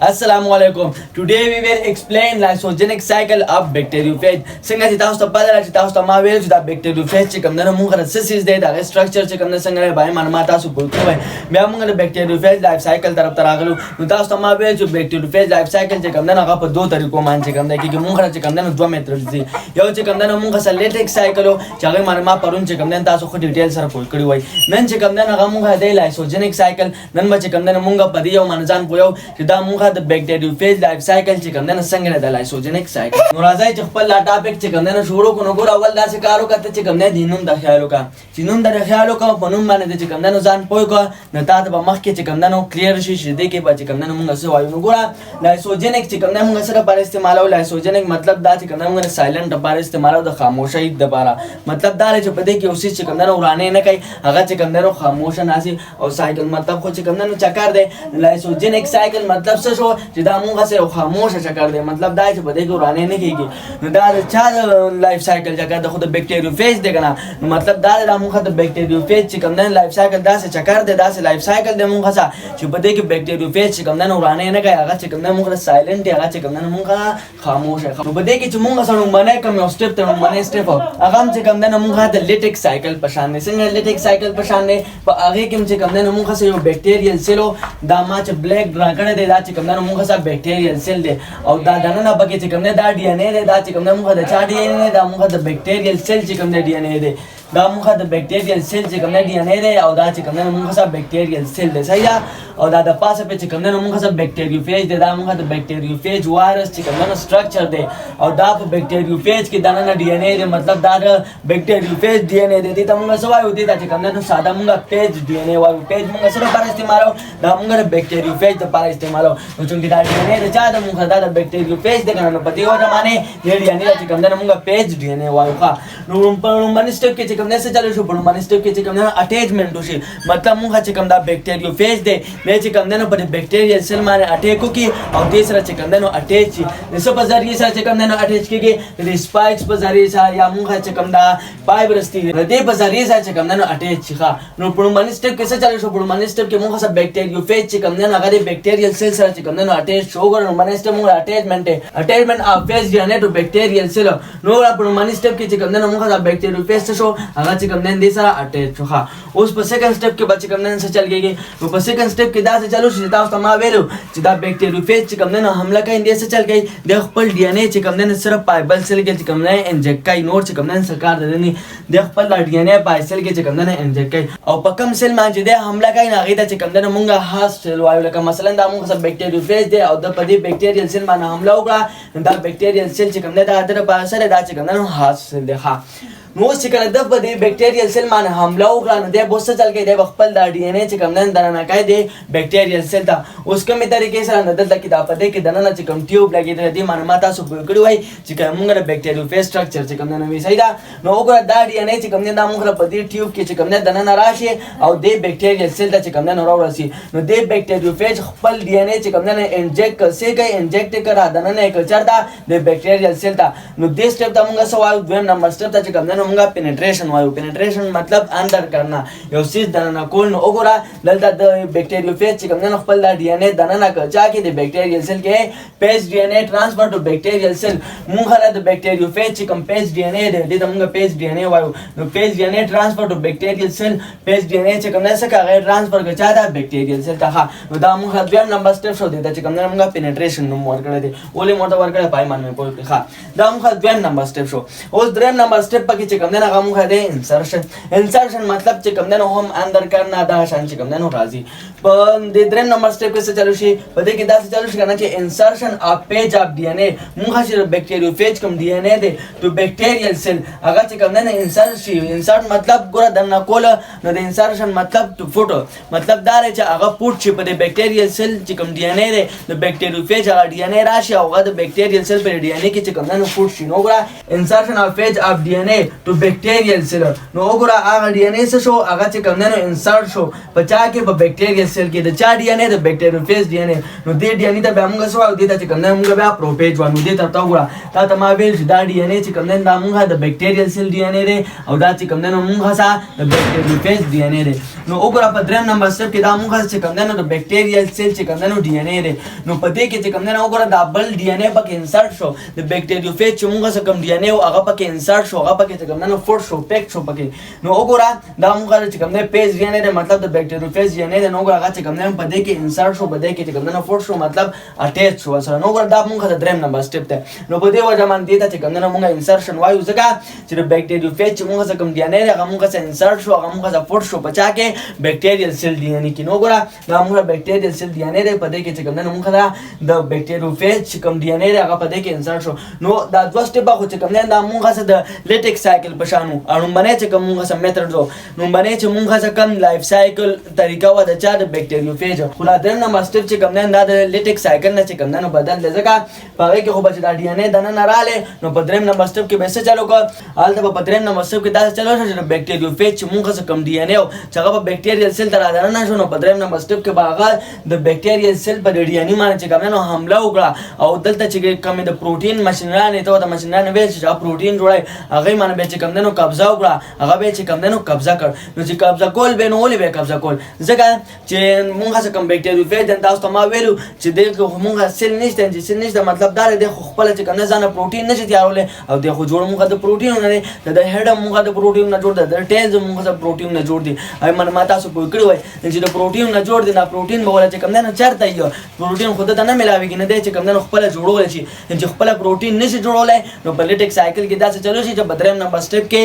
Assalamualaikum. Today we will explain lysogenic cycle of bacteriophage. څنګه چې تاسو ته پته ده چې تاسو ته ما ویل چې دا bacteriophage چې کوم نه موږ رسسیز دی دا سټرکچر چې کوم نه څنګه به معلومات تاسو پوښتنه بیا موږ د bacteriophage لایف سایکل طرف ته راغلو. نو تاسو ته ما ویل چې bacteriophage لایف سایکل چې کوم نه هغه په دوه طریقو باندې چې کوم دی کې موږ چې کوم نه دوه میتود دي. یو چې کوم نه موږ سره لیټیک سایکل چې هغه معلومات پرون چې کوم نه تاسو خو ډیټیل سره پوښتنه کړی وای. نن چې کوم نه هغه موږ د lysogenic cycle نن به چې کوم نه موږ په دې یو منځان پویو چې دا موږ د bacteriophage لایف سایکل چې کوم نه څنګه د lysogenic cycle. نو راځي چې خپل ټاپک چې کوم نه شروع کو نو ګور اول دا څه کارو کته چې کوم نه دینوم د خیالو کا چې نوم د خیالو کا په نوم باندې چې کوم نه ځان پوي کو نه تاسو به مخ کې چې کوم نه کلیر شي چې دې کې به چې کوم نه موږ څه وایو. نو ګور lysogenic چې کوم نه موږ سره پر استعمالو lysogenic مطلب دا چې کوم نه موږ سایلنت پر استعمالو د خاموشۍ د لپاره مطلب دا چې په دې کې اوسې چې کوم نه ورانه نه کوي هغه چې کوم نه خاموش ناسي او سایکل مطلب خو چې کوم نه چکر دی. lysogenic cycle مطلب څه شو چې دا موږ سره خاموش چکر دی مطلب دا چې په دې کې ورانه نه کیږي. نو دا چا لایف سایکل چکر د خود bacteriophage دی کنه مطلب دا د موږ د bacteriophage چې کوم نه لایف سایکل دا څه چکر دی دا څه لایف سایکل دی موږ سره چې په دې کې bacteriophage چې کوم نه ورانه نه کوي هغه چې کوم نه موږ سایلنت دی هغه چې کوم نه موږ خاموش دی. په دې کې چې موږ سره باندې کوم یو سټپ ته باندې سټپ هغه چې کوم نه موږ د لیټیک سایکل په شان دی څنګه لیټیک سایکل په شان دی په هغه کې چې کوم نه موږ سره یو بیکټیریل سیلو دا ما چې بلیک ډرا کړی دی دا چې کوم نه موږ سره بیکټیریل سیل دی او دا دنه پکې چې کوم نه دا ډي ان اے دی دا چې کوم نه موږ د چا ډي ان اے دا موږ د بیکټیریل سیل چې کوم نه ډي ان اے دی دا موږ د بیکټیریل سیل چې کوم نه ډي ان اے دی او دا چې کوم نه موږ سره بیکټیریل سیل دی صحیح ده. او دا د پاسه په چې کوم نه موږ سره بیکټیریوفیج دی دا موږ د بیکټیریوفیج وایرس چې کوم نه سټرکچر دی او دا په بیکټیریوفیج کې دنه ډي ان اے دی مطلب دا د بیکټیریوفیج ډي ان اے دی ته موږ څه وایو دی دا چې کوم نه ساده موږ پیج ډي ان اے وایو پیج موږ سره پر استعمالو دا موږ د بیکټیریوفیج لپاره استعمالو. نو چې دا ډي ان اے د چا د موږ د بیکټیریوفیج د کنه په دې وجه باندې د ډي ان اے چې کوم نه موږ پیج ډي ان اے وایو ښا. نو په باندې سټپ کې چې کوم نه څه چلو شو په باندې سټپ کې چې کوم نه اټیچمنټ وشي مطلب موږ چې کوم دا بیکټیریوفیج دی نه چې کوم نه په بیکټیریل سیل باندې اٹیک وکي او دې سره چې کوم نه اٹیچ شي د څه په ذریعہ سره چې کوم نه اٹیچ کیږي د سپایکس په ذریعہ سره یا موږ چې کوم دا فایبرز دي د دې په ذریعہ سره چې کوم نه اٹیچ شي ښا. نو په باندې سټپ کې څه چلو شو په باندې سټپ کې موږ سره بیکټیریوفیج چې کوم نه هغه د بیکټیریل سیل سره چې کوم نه اٹیچ شو ګورو باندې سټپ موږ اٹیچمنټ اف فیز ډي ان اے ټو بیکټیریل سیل. نو په باندې سټپ کې چې کوم نه موږ دا بیکټیریوفیج څه شو هغه چې کوم نه دې سره اٹیچ شو ښا. اوس په سیکنډ سټپ کې بچ کوم نه څه چل کېږي. نو په سیکنډ سټپ کې دا څه چلو شي تاسو ته ما ویلو چې دا بیکټیریوفیج چې کوم نه حمله کوي دې څه چل کوي د خپل ډي ان اے چې کوم نه صرف پایبل سیل کې چې کوم نه انجکټ کوي نور چې کوم نه سرکار دني د خپل ډي ان اے پای سیل کې چې کوم نه انجکټ کوي او په کوم سیل باندې د حمله کوي نه غیدا چې کوم نه مونږه خاص سیل وایو لکه مثلا دا مونږ سره بیکټیریوفیج دی او د پدې بیکټیریل سیل باندې حمله وکړه دا بیکټیریل سیل چې کوم نه دا در په اثر دا چې کوم نه خاص سیل دی ښا. نو چې کله د پدې بیکټیریل سیل باندې حمله وکړه نو د بوسه چل کې د خپل د ډي ان اے چې کوم نه درنه کوي د بیکټیریل سیل ته اوس کومه طریقې سره نه دلته کې دا پدې کې دنه چې کوم ټیوب لګیدل دي معلومات تاسو په کړی وای چې کومه د بیکټیریوفیج سټرکچر چې کوم نه وی صحیح ده. نو وګوره دا ډي ان اے چې کوم نه د موږ په دې ټیوب کې چې کوم نه دنه راشي او د بیکټیریل سیل ته چې کوم نه راوړسي نو د بیکټیریوفیج خپل ډي ان اے چې کوم نه انجکټ کوي انجکټ کړه دنه نه کلچر دا د بیکټیریل سیل ته. نو دې سټپ ته موږ سوال دویم نمبر سټپ ته چې کوم نه موږ پینټریشن وایو. پینټریشن مطلب اندر کرنا یو سیس دنه کول. نو وګوره دلته د بیکټیریوفیج چې کوم نه خپل د ډي ان اے دنه کلچا کې د بیکټیریل سیل کې پیج ډي ان اے ټرانسفر ټو بیکټیریل سیل موږ د بیکټیریوفیج چې کوم پیج ډي ان اے دی د موږ پیج ډي ان اے وایو. نو پیج ډي ان اے ټرانسفر ټو بیکټیریل سیل پیج ډي ان اے چې کوم نه څه غیر ټرانسفر کچا دا بیکټیریل سیل ته. نو دا موږ دویم نمبر سټپ شو دی چې کوم نه موږ پینټریشن نوم ورکړی دی ولې موږ ورکړی پای باندې پوه ښا. دا موږ دویم نمبر سټپ شو. اوس دریم نمبر سټپ پکې چې کوم نه هغه موږ دی انسرشن مطلب چې کوم نه هم اندر کرنا دا شان چې کوم نه راځي. په دې دریم نمبر سټپ کې څه چلو شي په دې کې دا څه چلو شي کنه چې انسرشن اف پیج اف ډي ان اے موږ چې بیکټیریوفیج کوم ډي ان اے دی ټو بیکټیریل سیل هغه چې کوم نه انسرت شي. انسرت مطلب ګوره دنه کول نو د انسرشن مطلب ټو فوټو مطلب دا چې هغه پوټ شي په بیکټیریل سیل چې کوم ډي ان اے دی د بیکټیریوفیج هغه ډي ان اے راشي او هغه د بیکټیریل سیل په ډي ان اے کې چې کوم نه پوټ شي. نو ګوره انسرشن اف پیج اف ډي ان اے to bacterial cell نو وګوره هغه ډي ان اے شو هغه چې کوم نه انسرټ شو په چا کې په بکټیریل سیل کې د چا ډي ان اے د بکټیریوفیج ډي ان اے نو دې ډي ان اے ته به موږ سو او دې ته چې کوم نه موږ بیا پروپیج وانه دې ته تا وګوره تا ته ما ویل چې دا ډي ان اے چې کوم نه دا موږ د بکټیریل سیل ډي ان اے دی او دا چې کوم نه موږ سره د بکټیریوفیج ډي ان اے دی نو وګوره په دریم نمبر سټپ کې دا موږ چې کوم نه د بکټیریل سیل چې کوم نه ډي ان اے دی نو په دې کې چې کوم نه وګوره دا بل ډي ان اے پکې انسرټ شو د بکټیریوفیج چې موږ سره کوم ډي ان اے او هغه پکې انسرټ شو هغه پکې چې کوم نه فور شو پیک شو پکې نو وګوره دا موږ چې کوم نه پیج ډي ان اے مطلب د بکټیریوفیج ډي ان اے نو هغه چې کوم نه په دې کې انسرټ شو په دې کې چې کوم نه فور شو مطلب اٹیچ شو سره نو هغه دا موږ د دریم نمبر سټپ ته نو په دې وجه باندې ته چې کوم نه موږ انسرشن وایو ځکه چې د بکټیریوفیج چې موږ سره کوم ډي ان اے هغه موږ سره انسرټ شو هغه موږ سره فور شو په چا کې بکټیریل سیل ډي ان اے کې نو هغه دا موږ بکټیریل سیل ډي ان اے په دې کې چې کوم نه موږ د بکټیریوفیج چې کوم ډي ان اے هغه په دې کې انسرټ شو نو دا دوه سټپ خو چې کوم نه دا موږ سره د لیټیک سایکل په شانو اړم باندې چې کوم موږ سره میتھډ دو نو باندې چې موږ سره کوم لایف سایکل طریقه و د چا د بکټیریوفیج خو دا دریم نمبر سټپ چې کوم نه دا د لیټیک سایکل نه چې کوم نه بدل ځکه په هغه کې خو بچ دا ډي ان اے دنه نه رااله نو په دریم نمبر سټپ کې به څه چالو کو حالته په دریم نمبر سټپ کې دا چالو شو چې بکټیریوفیج چې موږ سره کوم ډي ان اے او چې هغه په بکټیریل سیل تر راځنه نه شو نو په دریم نمبر سټپ کې به هغه د بکټیریل سیل په ډي ان اے باندې چې کوم نه حمله وکړه او دلته چې کوم د پروتین ماشینرانه ته د ماشینرانه ویل چې پروتین جوړای هغه باندې به چې کوم نه قبضه وکړه هغه به چې کوم نه قبضه کړ نو چې قبضه کول به نو ولې به قبضه کول ځکه چې موږ سره کوم بکټیریوفیج د تاسو ما ویلو چې دغه موږ سیل نشته چې سیل نشته مطلب دا دی خو خپل چې کوم نه ځانه پروتین نشي تیارول او د خو جوړ موږ د پروتین نه د هډ موږ د پروتین نه جوړ د ټیز موږ د پروتین نه جوړ دي اي من ما تاسو په کړی وای چې د پروتین نه جوړ دي نه پروتین به ول چې کوم نه چرته یو پروتین خود ته نه ملاويږي نه دی چې کوم نه خپل جوړول شي چې خپل پروتین نشي جوړولای نو په لیټیک سایکل کې دا څه چلو شي چې بدریم نمبر سټپ کې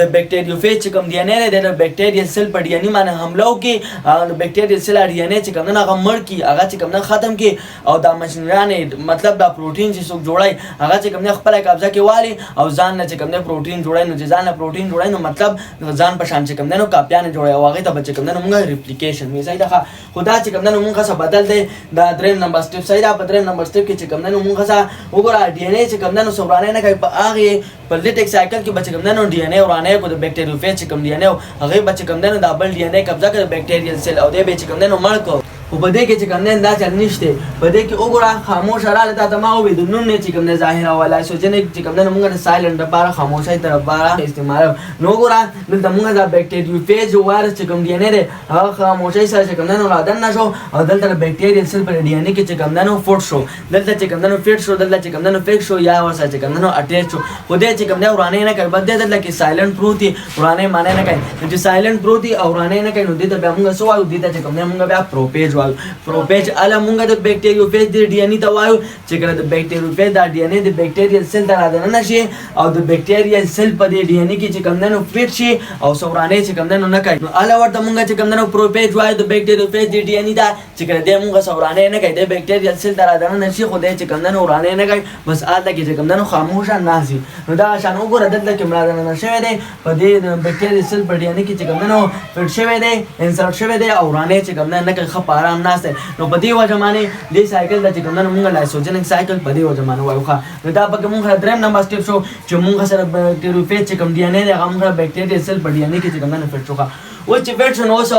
د بکټیریوفیج چې کوم ډي ان اے د بکټیریل سیل په ډي ان اے باندې حمله وکي او د بکټیریل سیل ډي ان اے چې کوم نه هغه مړ کی هغه چې کوم نه ختم کی او دا ماشینرانه مطلب دا پروتین چې څوک جوړای هغه چې کوم نه خپل قبضه کې والی او ځان نه چې کوم نه پروتین جوړای نو چې ځان نه پروتین جوړای نو مطلب ځان په شان چې کوم نه کاپیان جوړای او هغه ته چې کوم نه موږ ریپلیکیشن می صحیح ده خدا چې کوم نه موږ څه بدل دی دا دریم نمبر سټپ صحیح ده په دریم نمبر سټپ کې چې کوم نه موږ څه وګوره ډي ان اے چې کوم نه سوبرانه نه کوي په هغه په لیټیک سایکل کې بچ کوم نه ډي ان اے ورانه کو د بکټیریوفیج چې کوم ډي ان اے هغه بچ کوم نه د بل ډي ان اے قبضه کړ بکټیریل سیل او دې به چې کوم نه مړ کو او په دې کې چې کوم نه دا چل نشته په دې کې وګوره خاموش رااله تا ما وې د نون نه چې کوم نه ظاهره ولا سوچنه چې کوم نه موږ د سایلنت لپاره خاموشي تر لپاره استعمال نو وګوره دلته موږ د بکټیریوفیج وایرس چې کوم ډي ان اے هغه خاموشي سره چې کوم نه رادن نشو او دلته بکټیریل سیل پر ډي ان اے کې چې کوم نه فوټ شو دلته چې کوم نه فټ شو دلته چې کوم نه فیک شو یا ورسره چې کوم نه اٹیچ شو خو دې چې کوم نه ورانه نه کوي بد دلته کې سایلنت پروتي ورانه معنی نه کوي چې سایلنت پروتي او ورانه نه کوي نو دې ته موږ سوال دې ته چې کوم نه موږ بیا پروپیج پروپیج اله مونږ د بکټیریوفیج د ډي ان اے ته وایو چې کله د بکټیریوفیج د ډي ان اے د بکټیریل سیل ته راځنه نشي او د بکټیریل سیل په دې ډي ان اے کې چې کوم نه فټ شي او سورانه چې کوم نه کوي نو اله ورته مونږ چې کوم نه پروپیج وایو د بکټیریوفیج د ډي ان اے دا چې کله د مونږ سورانه نه کوي د بکټیریل سیل ته راځنه نشي خو دې چې کوم نه ورانه نه کوي بس اله کې چې کوم نه خاموشه ناسي نو دا شان وګوره دلته کې مرادنه نشوي دی په دې بکټیریل سیل په ډي ان اے کې چې کوم نه فټ شوی دی انسرټ شوی دی او ورانه چې کوم نه کوي خپ آرام ناسته نو په دې وجه باندې دې سایکل د چې کوم نه موږ لایسوجنک سایکل په دې وجه باندې وایو ښه نو دا پکې موږ دریم نمبر سټپ شو چې موږ سره بکټیریوفیج چې کوم ډي ان اے هغه موږ بکټیریل سیل په ډي ان اے کې چې کوم نه فټ شو ښه او چې فټ شو نو اوس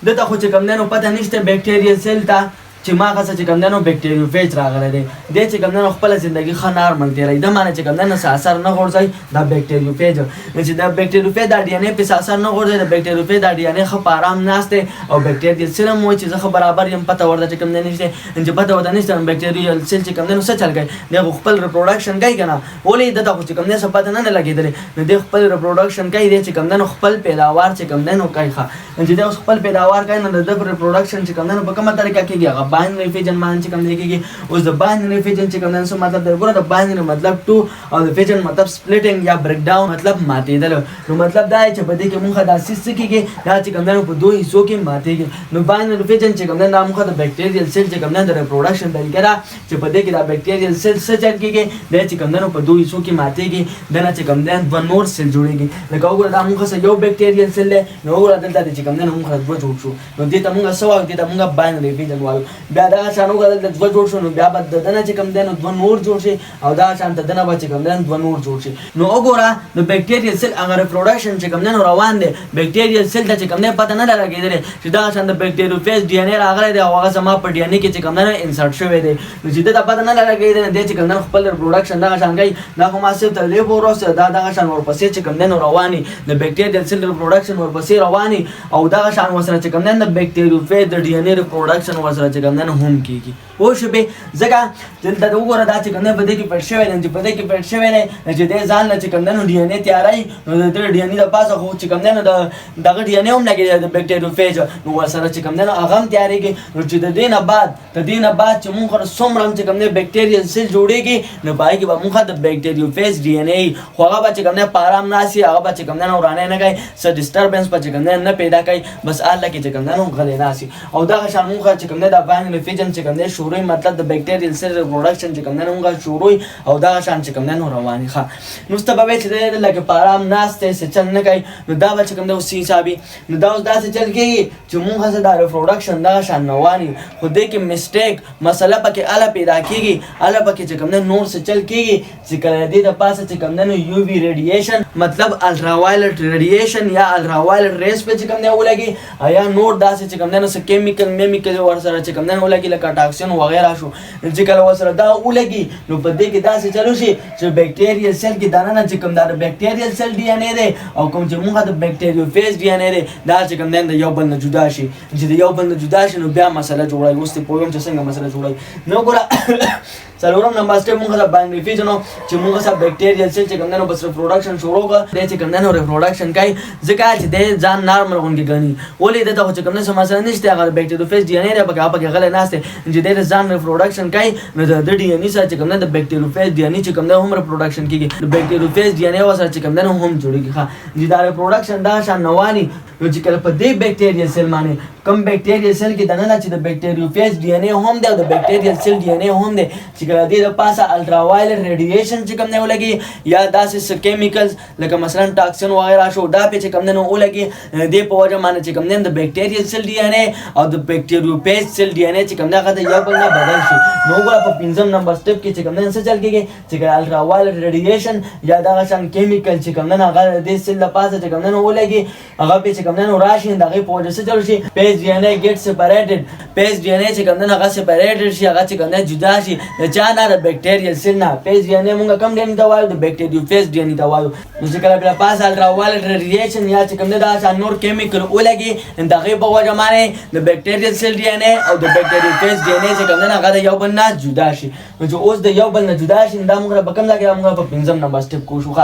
دته خو چې کوم نه پته نشته بکټیریل سیل ته چې ما غسه چې کوم نه بکټیریوفیج راغلی دی د چې کوم نه خپل ژوندۍ ښه نارمل تیری د معنی چې کوم نه اثر نه غورځي دا بکټیریوفیج چې دا بکټیریوفیج د ډي ان اے په اثر نه غورځي د بکټیریوفیج د ډي ان اے ښه په آرام ناشته او بکټیریل سیل مو چې زه برابر یم پته ورته چې کوم نه نشته چې پته ورته نشته بکټیریل سیل چې کوم نه څه چل کوي د خپل ریپروډکشن کوي کنه ولې د تاسو چې کوم نه څه پته نه لګیدل نو د خپل ریپروډکشن کوي چې کوم نه خپل پیداوار چې کوم نه کوي ښه چې د خپل پیداوار کوي نو د ریپروډکشن چې کوم نه په کومه طریقه کېږي هغه باینری فیجن چې کوم دی کېږي اوس د باینری فیجن چې کوم نه څه مطلب دی ګوره د باینری مطلب 2 او د فیجن مطلب سپلیټینګ یا بریک ډاون مطلب ماتېدل نو مطلب دا چې په دې کې موږ د اساس کېږي دا چې کوم نه په دوه حصو کې ماتېږي نو باینری فیجن چې کوم نه موږ د بکټیریل سیل چې کوم نه د ریپروډکشن طریقه دا چې په دې کې د بکټیریل سیل څه چل کېږي دا چې کوم نه په دوه حصو کې ماتېږي دا چې کوم نه د نور سیل جوړيږي لکه وګوره دا موږ سره یو بکټیریل سیل نو وګوره دلته چې کوم نه موږ دوه جوړ شو نو دې ته موږ سوال دې ته موږ باینری فیجن وایو بیا دغه شان وګورئ د دوه جوړ شو نو بیا به د دنه چې کوم دی نو دوه نور جوړ شي او دغه شان د دنه به چې کوم دی دوه نور جوړ شي نو وګوره نو بکټیریل سیل هغه ریپروډکشن چې کوم دی نو روان دی بکټیریل سیل ته چې کوم دی پته نه ده لګېدلې چې دغه شان د بکټریوفیج ډي ان اے راغلی دی او هغه زما په ډي ان اے کې چې کوم دی نو انسرټ شوی دی نو چې ده ته پته نه ده لګېدلې دی چې کوم دی خپل ریپروډکشن دغه شان کوي دا خو ما صرف تر دې پورې وروسته دا دغه شان ورپسې چې کوم دی نو رواني د بکټیریل سیل ریپروډکشن ورپسې رواني او دغه شان ورسره چې کوم دی د بکټریوفیج د ډي ان اے ریپروډکشن ورسره چې کوم دی نو هم کېږي پوه شوې ځکه دلته وګوره دا چې کوم دی په دې کې پټ شوی دی چې په دې کې پټ شوی دی چې دی ځان نه چې کوم دی نو ډي ان اے تیاروي نو د دې ډي ان اے د پاسه خو چې کوم دی نو دغه ډي ان اے هم لګېدلی د بکټریوفیج نو ورسره چې کوم دی نو هغه هم تیارېږي نو چې د دې نه بعد چې موږ څومره هم چې کوم دی بکټیریل سیل جوړېږي نو په هغې کې به موږ د بکټریوفیج ډي ان اے خو هغه به چې کوم دی په ارام ناست هغه به چې کوم دی نو ورانی نه کوي څه ډسټربنس به چې کوم دی نه پیدا کوي بس هلته کې چې کوم دی نو غلی ناست او دغه شان موږ چې کوم دی د باینګلوفیجن چې کوم دی شروع مطلب د بکټیریل سیل ریپروډکشن چې کوم دی نو موږ شروع او دغه شان چې کوم دی نو رواني ښه نو اوس ته به وایې چې دی لکه په ارام ناست دی څه چل نه کوي نو دا به چې کوم دی اوس حسابي نو دا اوس داسې چل کېږي چې موږ هسې دا ریپروډکشن دغه شان رواني خو دې کې مسټیک مسله پکې هله پیدا کېږي هله پکې چې کوم دی نور څه چل کېږي چې کله دې د پاسه چې کوم دی نو یو وي ریډیشن مطلب الټرا وایلټ ریډیشن یا الټرا وایلټ ریز پې چې کوم دی ولګي یا نور داسې چې کوم دی نو څه کیمیکل میمیکل ورسره چې کوم دی ولګي لکه ټاکسین وغیره شو چې کله ورسره دا ولګي نو په دې کې داسې چلو شي چې بکټیریل سیل کې دننه چې کوم دا د بکټیریل سیل ډي ان اے دی او کوم چې موږ د بکټریوفیج ډي ان اے دی دا چې کوم دی د یو بل نه جدا شي چې د یو بل نه جدا شي نو بیا مسله جوړوي اوس دې پوه یم چې څنګه مسله جوړوي نو ګوره څلورم نمبر سټپ موږ د باینګلوفیج نو چې موږ سره بکټیریل سیل چې کوم دی نو بس ریپروډکشن شروع کړ دی چې کوم دی نو ریپروډکشن کوي ځکه چې دی ځان نارمل غوندې ګڼي ولې دته خو چې کوم دی څه مسله نشته هغه بکټریوفیج ډي ان اے دی پکې غلی ناست دی چې دی د ځان ریپروډکشن کوي نو د ډي ان اے سره چې کوم دی د بکټریوفیج ډي ان اے چې کوم دی هم ریپروډکشن کېږي د بکټریوفیج ډي ان اے ورسره چې کوم دی نو هم جوړېږي ښه چې دا ریپروډکشن دغه شان رواني نو چې کله په دې بکټیریل سیل باندې کوم بکټیریل سیل کې دننه چې د بکټریوفیج ډي ان اے هم دی او د بکټیریل سیل ډي ان اے هم دی چې کله دې د پاسه الټرا وایلټ ریډیشن چې کوم دی ولګي یا داسې څه کیمیکلز لکه مثلا ټاکسین وغیره شو دا پې چې کوم دی نو ولګي دې په وجه باندې چې کوم دی د بکټیریل سیل ډي ان اے او د بکټریوفیج سیل ډي ان اے چې کوم دی هغه د یو بل نه بدل شي نو وګوره په پنځم نمبر سټپ کې چې کوم دی څه چل کېږي چې کله الټرا وایلټ ریډیشن یا دغه شان کیمیکل چې کوم دی هغه دې سیل د پاسه چې کوم دی نو ولګي هغه پې چې کوم دی نو راشي د هغې په وجه څه چل شي پیج ډي ان اے ګیټ سپریټډ پیج ډي ان اے چې کوم دی هغه سپریټډ شي هغه چې کوم دی جدا شي د چا نه د بکټیریل سیل نه پیج ډي ان اے موږ کوم ډي ان اے ته وایو د بکټریوفیج ډي ان اے ته وایو نو چې کله بیا پاسه الټرا وایلټ ریډیشن یا چې کوم دی دا شان نور کیمیکل ولګي د هغې په وجه باندې د بکټیریل سیل ډي ان اے او د بکټریوفیج ډي ان اے چې کوم دی هغه د یو بل نه جدا شي نو چې اوس د یو بل نه جدا شي دا موږ په کوم ځای کې موږ په پنځم نمبر سټپ کوو شو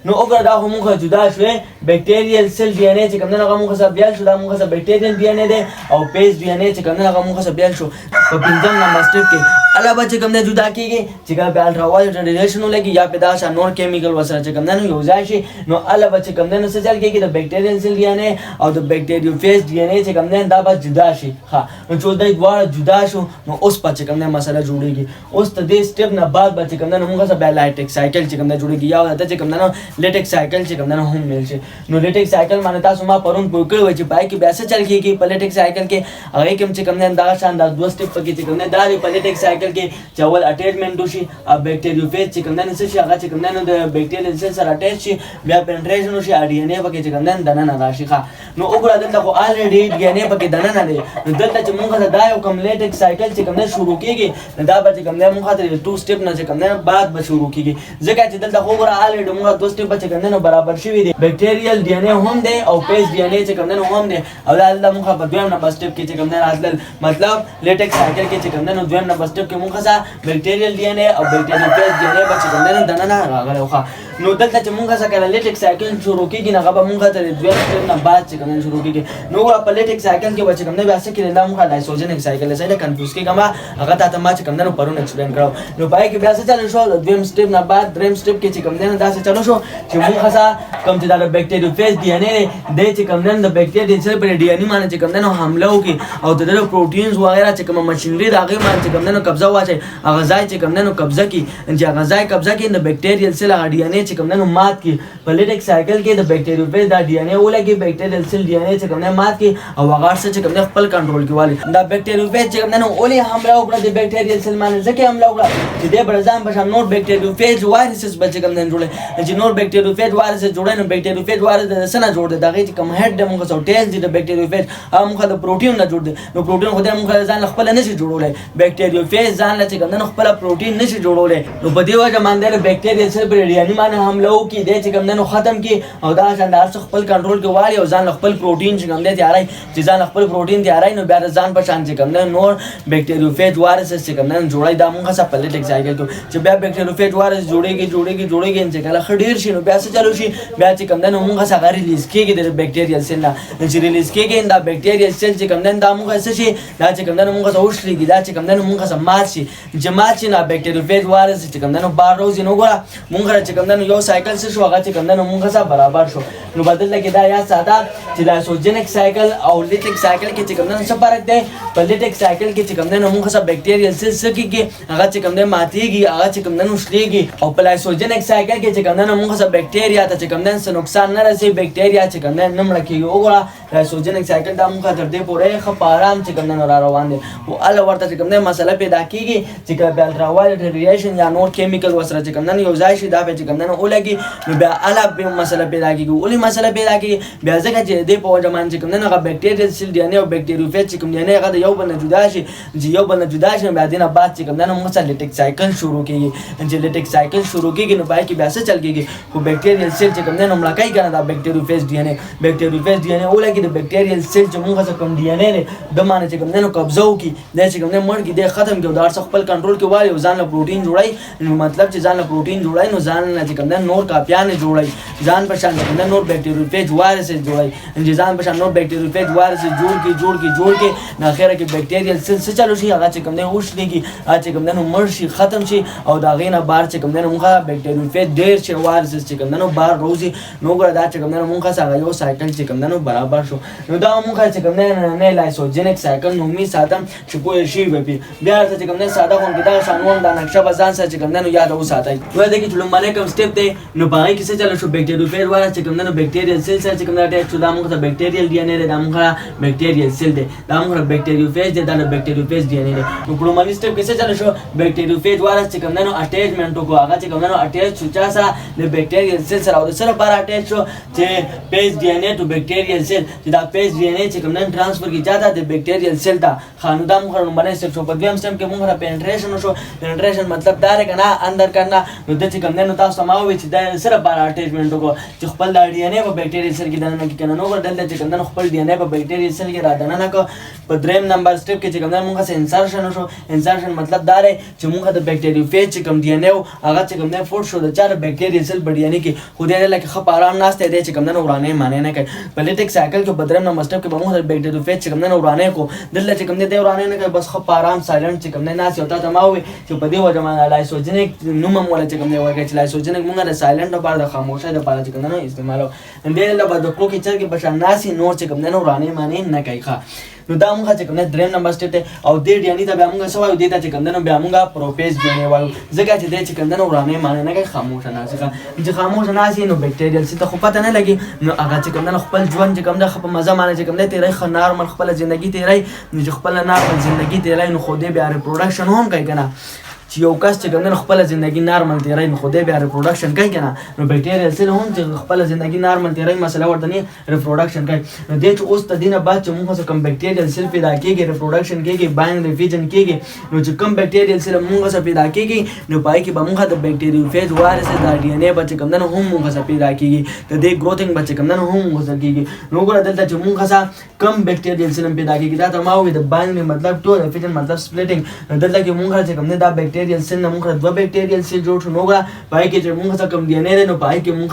نو وګوره دا خو موږ جدا شوې بکټیریل سیل ډي ان اے چې کوم دی هغه موږ سره بیل شو دا موږ سره بکټیریل ډي ان اے دی او پیج ډي ان اے چې کوم دی هغه موږ سره بیل شو په پنځم نمبر سټپ کې الله به چې کوم دی جدا کېږي چې کله پې الټرا وایلټ ریډیشن ولګي یا پې دغه شان نور کیمیکل ورسره چې کوم دی نو یو ځای شي نو الله به چې کوم دی نو څه چل کېږي د بکټیریل سیل ډي ان اے او د بکټریوفیج ډي ان اے چې کوم دی دا به جدا شي ښه نو چې دوی دواړه جدا شو نو اوس به چې کوم دی مسله جوړېږي اوس د دې سټپ نه بعد به چې کوم دی نو موږ سره بیا لایټک سایکل چې کوم دی جوړېږي یا ورته چې کوم دی نو لیټک سایکل چې کوم دی نو هم میل شي نو لیټک سایکل باندې تاسو ما پرون پوه کړی وی چې پای کې بیا څه چل کېږي په لیټک سایکل کې هغې کې هم چې کوم دی دغه شان دا دوه سټپ پکې چې کوم دی دا دی په لیټک سایکل کې چې اول اټیچمنټ وشي او بکټریوفیج چې کوم دی څه شي هغه چې کوم دی نو د بکټیریل سیل سره اټیچ شي بیا پینټریشن وشي او ډي ان اے پکې چې کوم دی دننه راشي ښه نو وګوره دلته خو الریډي ډي ان اے پکې دننه دی نو دلته چې موږ دا یو کوم لیټک سایکل چې کوم دی شروع کېږي نو دا به چې کوم دی موږ ته ټو سټپ نه چې کوم دی بعد به شروع کېږي ځکه چې دلته خو وګوره الریډي موږ دوه سټپ چې کوم دی نو برابر شوي دي بکټیریل ډي ان اے هم دی او پیج ډي ان اے چې کوم دی نو هم دی او دا دلته موږ په دویم نمبر سټپ کې چې کوم دی راتلل مطلب لیټک سایکل کې چې کوم دی نو دویم نمبر سټپ کې موږ سره بکټیریل ډي ان اے او بکټریوفیج ډي ان اے به چې کوم دی نو دننه راغلی ښه نو دلته چې موږ سره کله لیټک سایکل شروع کېږي نو هغه به موږ ته د دویم سټپ نه بعد چې کوم دی شروع کېږي نو وګوره په لیټک سایکل کې به چې کوم دی بیا څه کېږي دا موږ لایسوجنک سایکل دی سایډه کنفیوز کېږم هغه ته ما چې کوم دی نو پرون ایکسپلین کړو نو پای کې بیا څه چلو شو د دویم سټپ نه بعد دریم سټپ کې چې کوم دی نو داسې چلو شو چې موږ سره کوم چې دا د بکټریوفیج ډي ان اے دی چې کوم دی د بکټیریل سیل پر ډي ان اے باندې چې کوم دی نو حمله وکړي او د پروټینز وغیرہ چې کوم ماشینري د هغې باندې چې کوم دی نو قبضه قبضه واچي هغه ځای چې کوم نه قبضه کی چې هغه ځای قبضه کی د بیکټیریل سیل هغه ډي ان اے چې کوم نه مات کی په لیټک سایکل کې د بیکټیریوفیج دا ډي ان اے ولګي بیکټیریل سیل ډي ان اے چې کوم نه مات کی او هغه څه چې کوم نه خپل کنټرول کوي دا بیکټیریوفیج چې کوم نه اولي حمله وکړه د بیکټیریل سیل باندې ځکه حمله وکړه چې د برزان په شان نور بیکټیریوفیج وایرسز بچ کوم نه جوړه چې نور بیکټیریوفیج وایرسز جوړه نو بیکټیریوفیج وایرس د سنه جوړ دي دغه چې کوم هډ د موږ څو ټیل دي د بیکټیریوفیج هغه موږ د پروتین نه جوړ دي نو پروتین خو د موږ ځان خپل نه شي جوړولای بیکټیریوفیج ځان له چې کوم نه خپل پروتین نشي جوړولای نو په دې وجه باندې بیکټیریل سیل پر ډي ان اے باندې حمله وکړي د چې کوم نه ختم کی او دا شاندار خپل کنټرول کوي او ځان خپل پروتین چې کوم دی تیارای چې ځان خپل پروتین تیارای نو بیا ځان په شان چې کوم نه نور بیکټیریوفیج وایرسز چې کوم نه جوړای دا موږ څه په لیټک سایکل کې چې بیا بیکټیریوفیج وایرس جوړيږي چې کله خډیر شي نو بیا څه چلو شي بیا چې کوم نه موږ څه ریلیز کیږي د بیکټیریل سیل نه چې ریلیز کیږي دا بیکټیریل سیل چې کوم نه دا موږ څه شي دا چې کوم نه موږ څه وشلېږي دا چې کوم نه موږ څه مات شي چې مات شي نه بیکټیریوفیج وایرس چې کوم نه بار روزي نو ګره موږ چې کوم نه یو سایکل څه شو هغه چې کوم نه موږ څه برابر شو نو بدل لګي دا یا ساده چې لایسوجینیک سایکل او لیټک سایکل کې چې کوم نه څه فرق دی په لیټک سایکل کې چې کوم نه موږ څه بیکټیریل سیل څه کیږي هغه چې کوم نه ماتيږي هغه چې کوم نه وشلېږي او په لایسوجینیک سایکل کې چې کوم نه موږ څه بیکټیریا ته چې کوم نه څه نقصان نه رسي بیکټیریا چې کوم نه مړ کیږي وګوره لایسوجینیک سایکل دا موږ تر دې پورې خپ آرام چې کوم نه را روان دي او ال ورته چې کوم نه مسله پیدا کیږي چې کله الټراوایلټ ریډیشن یا نور کیمیکل وسره چې کوم نه یو ځای شي دا به چې کوم نه ولګي نو بیا ال به مسله پیدا کیږي ولې مسله پیدا کیږي بیا ځکه چې دې په وجه باندې چې کوم نه هغه بیکټیریل سیل دی نه او بیکټیریوفیج چې کوم دی نه هغه یو بل نه جدا شي چې یو بل نه جدا شي بیا دینه بعد چې کوم نه موږ سره لیټک سایکل شروع کیږي چې لیټک سایکل شروع کیږي نو پای کې بیا څه چل کیږي خو بیکټیریل سیل چې کوم نه مړکای کنه دا بیکټیریوفیج دی نه بیکټیریوفیج دی نه ولګي د بیکټیریل سیل چې موږ سره کوم دی نه د باندې چې کوم نه قبضه وکي د چې کوم نه مړ کی د ختم کې دا خپل کنټرول کې وایي ځان له پروتین جوړای نو مطلب چې ځان له پروتین جوړای نو ځان نه چې کوم نه نور کاپیان جوړای ځان په شان نه نور بیکټیریوفیج وایرس جوړای چې ځان په شان نور بیکټیریوفیج وایرس جوړ کې نه اخره کې بیکټیریل سیل څه چلو شي هغه چې کوم نه وشلېږي هغه چې کوم نه مړ شي ختم شي او دا غینه بار چې کوم نه موږ بیکټیریوفیج ډیر شي وایرس چې کوم نه بار روزي نو ګره دا چې کوم نه موږ څنګه یو سایکل چې کوم نه برابر شو نو دا موږ چې کوم نه لایسوجینیک سایکل نو می ساتم چې کوی شي به بیا چې کوم نه ساده کوم دا شانون دا نقشه بزان سره چې کوم نه یاد اوساتای وای دا کې چې لومړی کوم سټپ دی نو پای کې څه چلو شو بیکټیریوفیج وایرس چې کوم نه بیکټیریل سیل سره چې کوم نه اٹیچ شو دا موږ ته بیکټیریل دی نه دا موږ بیکټیریل سیل دی دا موږ بیکټیریوفیج دی دا بیکټیریوفیج دی نه نو لومړی سټپ کې څه چلو شو بیکټیریوفیج وایرس چې کوم نه اٹیچمنټ کو هغه چې کوم نه اٹیچ شو چا سره د بیکټیریل سیل سره او سره بار اٹیچ شو چې پیج دی نه ټو بیکټیریل سیل چې دا پیج دی نه چې کوم نه ټرانسفر کی جاتا د بیکټیریل سیل ته خاندان موږ باندې سټپ په دویم سټپ کې موږ پینټریشن شو پینټریشن مطلب دا رکنه اندر کرنا نو د چې کوم نه تاسو سماوي چې دا سره بار اٹیچمنٹ کو چې خپل د ډي ان اے په بیکټیریل سیل کې دنه کې کنه نو ورته چې کوم نه خپل ډي ان اے په بیکټیریل سیل کې را دنه کو په دریم نمبر سټپ کې چې کوم نه موږ سره انسرشن شو انسرشن مطلب دا دی چې موږ د بیکټیریوفیج چې کوم ډي ان اے هغه چې کوم نه فوټ شو د چار بیکټیریل سیل بډی ان کې خو دې لکه خپ آرام ناشته دی چې کوم نه ورانه معنی نه کوي په لیټک سایکل کې په دریم نمبر سټپ کې به موږ د بیکټیریوفیج چې کوم نه ورانه کو دلته چې کوم نه دی ورانه نه کوي بس خپ آرام سایلنت چې کوم نه ناس یو ته ماوي چې په دې وجه باندې لایسوجینیک نوم مولا چې کوم نه وایي چې لایسوجینیک موږ د سایلنت لپاره د خاموشه لپاره چې کوم نه استعمالو دې لپاره د کلو کې چې کې بشان ناسي نور چې کوم نه ورانه معنی نه کوي نو دا موږ چې کوم نه دریم نمبر سټپ ته او دې ډیانی ته به موږ سوال دی ته چې کوم نه بیا موږ پروپیز دی وایو ځکه چې دې چې کوم نه ورانه معنی نه کوي خاموشه ناسي چې خاموشه ناسي نو بیکټیریل سي ته خو پته نه لګي نو هغه چې کوم نه خپل ژوند چې کوم نه خپ مزه معنی چې کوم نه تیرې خ نارمل خپل ژوندۍ تیرې نو خپل نارمل ژوندۍ تیرې نو خو دې بیا ریپروډکشن هم کوي کنه چې یو کس چې کوم خپل ژوندۍ نارمل تیرې نو خو دې بیا ریپروډکشن کوي کنه نو بیکټیریل سیل هم چې خپل ژوندۍ نارمل تیرې مسله ورته نه ریپروډکشن کوي نو دې چې اوس تدینه بعد چې موږ سره کوم بیکټیریل سیل پیدا کیږي ریپروډکشن کیږي باینډ ریفیجن کیږي نو چې کوم بیکټیریل سیل موږ سره پیدا کیږي نو پای کې به موږ د بیکټیریوفیج وایرس د ډي ان اے بچ کوم نه هم موږ سره پیدا کیږي د دې گروثینګ بچ کوم نه هم موږ سره کیږي نو ګور دلته چې موږ سره کم بیکټیریل سیل پیدا کیږي دا ته ما وې د باینډ مطلب ټو ریفیجن مطلب سپلیټینګ دلته کې موږ چې کوم نه دا بیکټیریل بیکټیریل سیل نه موږ دوه بیکټیریل سیل جوړ شو. نو پای کې چې موږ څه کوم ډي ان اے دی نو پای کې موږ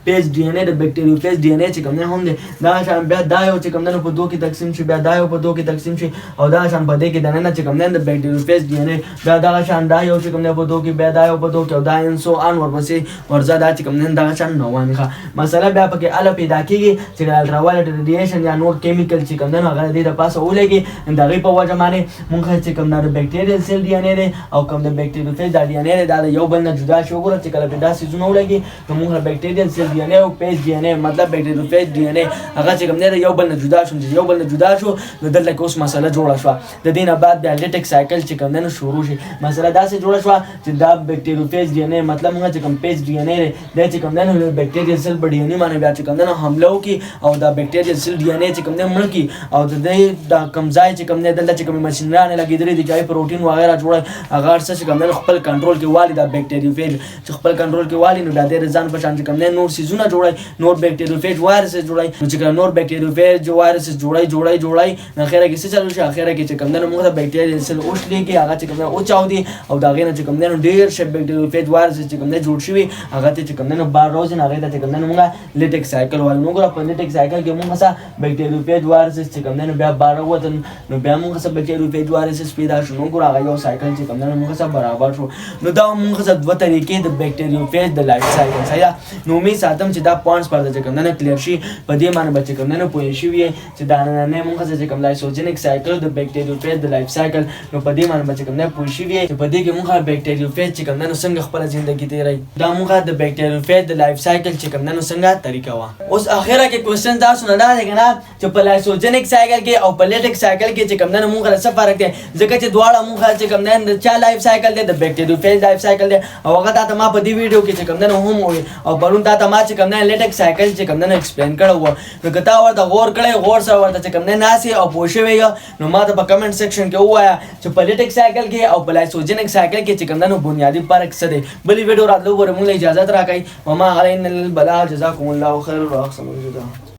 پیج ډي ان اے د بیکټیریوفیج ډي ان اے چې کوم نه هم دی دا شان بیا دا یو چې کوم نه په دوه کې تقسیم شي بیا دا یو په دوه کې تقسیم شي او دا شان په دې کې د نه چې کوم نه د بیکټیریوفیج ډي ان اے بیا دا شان دا یو چې کوم نه په دوه کې بیا دا یو په دوه کې او دا ان سو ان ورپسې ورځه دا چې کوم نه دا شان روانه ښه مسله بیا پکې اله پیدا کیږي چې الټراوایلټ ریډیشن یا نور کیمیکل چې کوم نه هغه دې د پاسه ولګي دغه په وجه باندې موږ چې کوم نه د بیکټیریل سیل ډي ان اے دی او کوم د بیکټیریوفیج ډي ان اے دا یو بل نه جدا شو ګوره چې کله پیدا سيزونه ولګي نو موږ بیکټیریل سیل ډي ان اے او پیج ډي ان اے مطلب بیکټیریوفیج ډي ان اے هغه چې کوم نه یو بل نه جدا شو یو بل نه جدا شو نو دلته اوس مسله جوړه شو د دې نه بعد بیا لیټک سایکل چې کوم نه شروع شي مسله داسې جوړه شو چې دا بیکټیریوفیج ډي ان اے مطلب موږ چې کوم پیج ډي ان اے دی چې کوم نه بیکټیریل سیل په ډي ان اے باندې بیا چې کوم نه حمله وکي او دا بیکټیریل سیل ډي ان اے چې کوم نه مړ کی او د دې دا کم ځای چې کوم نه دلته چې کوم ماشینرانه لګیدلې دي چې پروتین وغیرہ جوړه هغه څه چې کوم نه خپل کنټرول کې والی دا بیکټیریوفیج چې خپل کنټرول کې والی نو دا د ځان په شان چې کوم نه نور سيزونه جوړای نور بیکټیریوفیج وایرس جوړای نو چې نور بیکټیریوفیج وایرس جوړای نو خیره کې څه چلو شي اخره کې چې کوم نه موږ د بیکټیریل سیل اوښلې کې هغه چې کوم نه او چاو دي او دا غینه چې کوم نه ډیر ش بیکټیریوفیج وایرس چې کوم نه جوړ شي هغه چې کوم نه بار روز نه هغه چې کوم نه موږ لیټک سایکل وایو نو ګره په لیټک سایکل کې موږ څه بیکټیریوفیج وایرس چې کوم نه بیا بار وته نو بیا موږ څه بیکټیریوفیج وایرس پیدا شو نو ګره هغه یو سایکل چې کوم نه موږ څه برابر شو نو دا موږ څه دوه طریقې د بیکټیریوفیج د لایف سایکل صحیح نو می ساتم چې دا پوینټس پر د کوم نه کلیر شي په دې معنی بچ کوم نه پوه شي وي چې دا نه موږ څه کوم لایسوجینیک سایکل د بیکټیریوفیج د لایف سایکل نو په دې معنی بچ کوم نه پوه شي وي چې په دې کې موږ بیکټیریوفیج چې کوم نه څنګه خپل ژوندۍ تیرای دا موږ د بیکټیریوفیج د لایف سایکل چې کوم نه څنګه طریقه وا اوس اخره کې کوېسچن تاسو نه دا دی کنه چې په لایسوجینیک سایکل کې او په لیټک سایکل کې چې کوم نه موږ څه فرق دی ځکه چې دواړه موږ چې کوم نه چا لایف سایکل دی د بیکټیریوفیج لایف سایکل دی او هغه ته ما په دې ویډیو کې چې کوم نه هم وي او پرون ته ما چې کوم نه لیټک سایکل چې کوم نه ایکسپلین کړو نو کته ورته غور کړئ غور سره ورته چې کوم نه ناسي او پوښوي نو ما ته په کمنټ سیکشن کې وایا چې په لیټک سایکل کې او په لایسوجینیک سایکل کې چې کوم نه بنیادی فرق څه دی بلې ویډیو راتلو غوړم له اجازه راکړئ وما علينا البلاغ جزاكم الله خير واحسن الجزاء